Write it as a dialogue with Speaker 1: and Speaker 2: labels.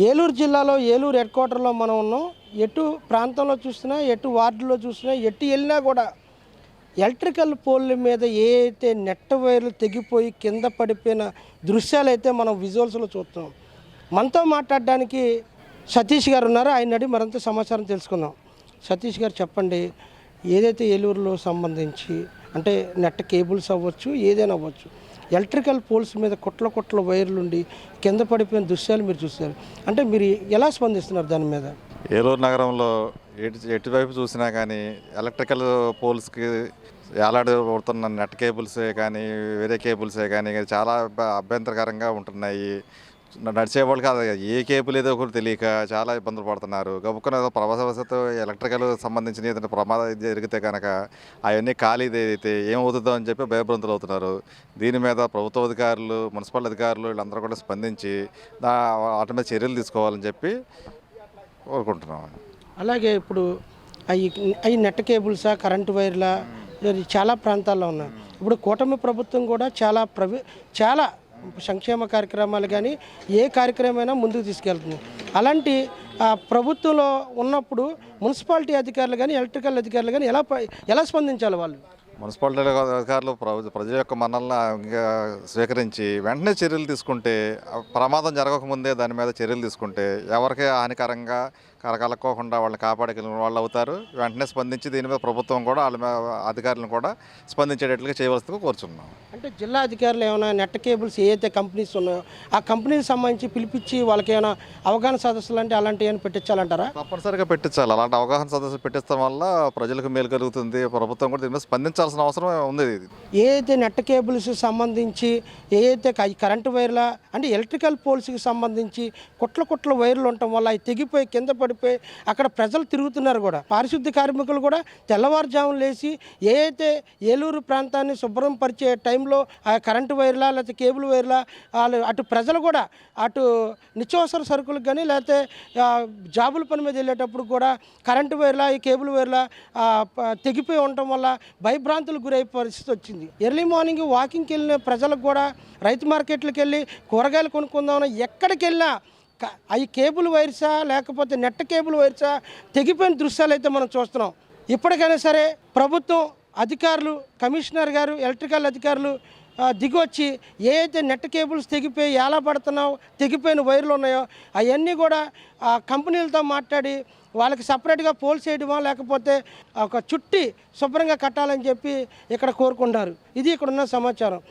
Speaker 1: ఏలూరు జిల్లాలో ఏలూరు హెడ్ క్వార్టర్లో మనం ఉన్నాం. ఎటు ప్రాంతంలో చూసినా, ఎటు వార్డులో చూసినా, ఎటు వెళ్ళినా కూడా ఎలక్ట్రికల్ పోల్ల మీద ఏ అయితే నెట్ వైర్లు తెగిపోయి కింద పడిపోయిన దృశ్యాలు అయితే మనం విజువల్స్లో చూస్తున్నాం. మనతో మాట్లాడడానికి సతీష్ గారు ఉన్నారు. ఆయన అడిగి మరింత సమాచారం తెలుసుకుందాం. సతీష్ గారు చెప్పండి, ఏదైతే ఏలూరులో సంబంధించి అంటే నెట్ కేబుల్స్ అవ్వచ్చు, ఏదైనా అవ్వచ్చు, ఎలక్ట్రికల్ పోల్స్ మీద కుట్ల వైర్లు ఉండి కింద పడిపోయిన దృశ్యాలు మీరు చూస్తారు. అంటే మీరు ఎలా స్పందిస్తున్నారు దాని మీద?
Speaker 2: ఏలూరు నగరంలో ఎటువైపు చూసినా కానీ ఎలక్ట్రికల్ పోల్స్కి వేలాడబడుతున్న నెట్ కేబుల్సే కానీ వేరే కేబుల్సే కానీ చాలా అభ్యంతరకరంగా ఉంటున్నాయి. నడిచేవాళ్ళకి అది ఏ కేబుల్ ఏదో ఒకటి తెలియక చాలా ఇబ్బందులు పడుతున్నారు. గబుక్కున ప్రమాదవశాత్తు ఎలక్ట్రికల్ సంబంధించిన ఏదైనా ప్రమాదం జరిగితే కనుక అవన్నీ ఖాళీ అయితే ఏమవుతుందో అని చెప్పి భయభ్రాంతులు అవుతున్నారు. దీని మీద ప్రభుత్వ అధికారులు, మున్సిపల్ అధికారులు వీళ్ళందరూ కూడా స్పందించి వాటి మీద చర్యలు తీసుకోవాలని చెప్పి కోరుకుంటున్నాం.
Speaker 1: అలాగే ఇప్పుడు అవి నెట్ కేబుల్సా, కరెంటు వైర్లా చాలా ప్రాంతాల్లో ఉన్నాయి. ఇప్పుడు కూటమి ప్రభుత్వం కూడా చాలా సంక్షేమ కార్యక్రమాలు కానీ ఏ కార్యక్రమమైనా ముందుకు తీసుకెళ్తుంది. అలాంటి ప్రభుత్వంలో ఉన్నప్పుడు మున్సిపాలిటీ అధికారులు కానీ ఎలక్ట్రికల్ అధికారులు కానీ ఎలా స్పందించాలి? వాళ్ళు
Speaker 2: మున్సిపాలిటీ అధికారులు ప్రజల యొక్క మన్నలను స్వీకరించి వెంటనే చర్యలు తీసుకుంటే, ప్రమాదం జరగకముందే దాని మీద చర్యలు తీసుకుంటే ఎవరికీ హానికరంగా కలగకోకుండా వాళ్ళని కాపాడగలిగిన వాళ్ళు అవుతారు. వెంటనే స్పందించి దీని మీద ప్రభుత్వం కూడా వాళ్ళ అధికారులను కూడా స్పందించేటట్లుగా చేయవలసిందిగా కోరుచున్నాం.
Speaker 1: అంటే జిల్లా అధికారులు ఏమైనా నెట్ కేబుల్స్ ఏదైతే కంపెనీస్ ఉన్నాయో ఆ కంపెనీకి సంబంధించి పిలిపించి వాళ్ళకి ఏమైనా అవగాహన సదస్సులు అంటే అలాంటివి ఏమైనా పెట్టించాలంటారా?
Speaker 2: తప్పనిసరిగా పెట్టించాలి. అలాంటి అవగాహన సదస్సులు పెట్టించడం వల్ల ప్రజలకు మేలు కలుగుతుంది. ప్రభుత్వం కూడా దీని మీద స్పందించాల్సిన అవసరం ఉంది.
Speaker 1: ఏదైతే నెట్ కేబుల్స్ సంబంధించి ఏదైతే కరెంటు వైర్ల అంటే ఎలక్ట్రికల్ పోల్స్కి సంబంధించి కుట్ల వైర్లు ఉండటం వల్ల అవి తెగిపోయి కింద పడిపోయి అక్కడ ప్రజలు తిరుగుతున్నారు. కూడా పారిశుద్ధ్య కార్మికులు కూడా తెల్లవారుజామున లేచి ఏదైతే ఏలూరు ప్రాంతాన్ని శుభ్రం పరిచే టైంలో ఆ కరెంటు వైర్లా లేకపోతే కేబుల్ వైర్లా వాళ్ళు అటు ప్రజలు కూడా అటు నిత్యావసర సరుకులకు కానీ లేకపోతే జాబుల పని మీద వెళ్ళేటప్పుడు కూడా కరెంటు వైర్లా ఈ కేబుల్ వైర్లా తెగిపోయి ఉండటం వల్ల భయభ్రాంతులకు గురయ్యే పరిస్థితి వచ్చింది. ఎర్లీ మార్నింగ్ వాకింగ్కి వెళ్ళిన ప్రజలకు కూడా రైతు మార్కెట్లకు వెళ్ళి కూరగాయలు కొనుక్కుందామని ఎక్కడికి వెళ్ళినా అవి కేబుల్ వైర్సా లేకపోతే నెట్ కేబుల్ వైర్సా తెగిపోయిన దృశ్యాలు అయితే మనం చూస్తున్నాం. ఇప్పటికైనా సరే ప్రభుత్వం అధికారులు, కమిషనర్ గారు, ఎలక్ట్రికల్ అధికారులు దిగొచ్చి ఏ అయితే నెట్ కేబుల్స్ తెగిపోయి ఎలా పడుతున్నావు, తెగిపోయిన వైర్లు ఉన్నాయో అవన్నీ కూడా కంపెనీలతో మాట్లాడి వాళ్ళకి సపరేట్గా పోల్స్ వేయడమా లేకపోతే ఒక చుట్టి శుభ్రంగా కట్టాలని చెప్పి ఇక్కడ కోరుకుంటారు. ఇది ఇక్కడ ఉన్న సమాచారం.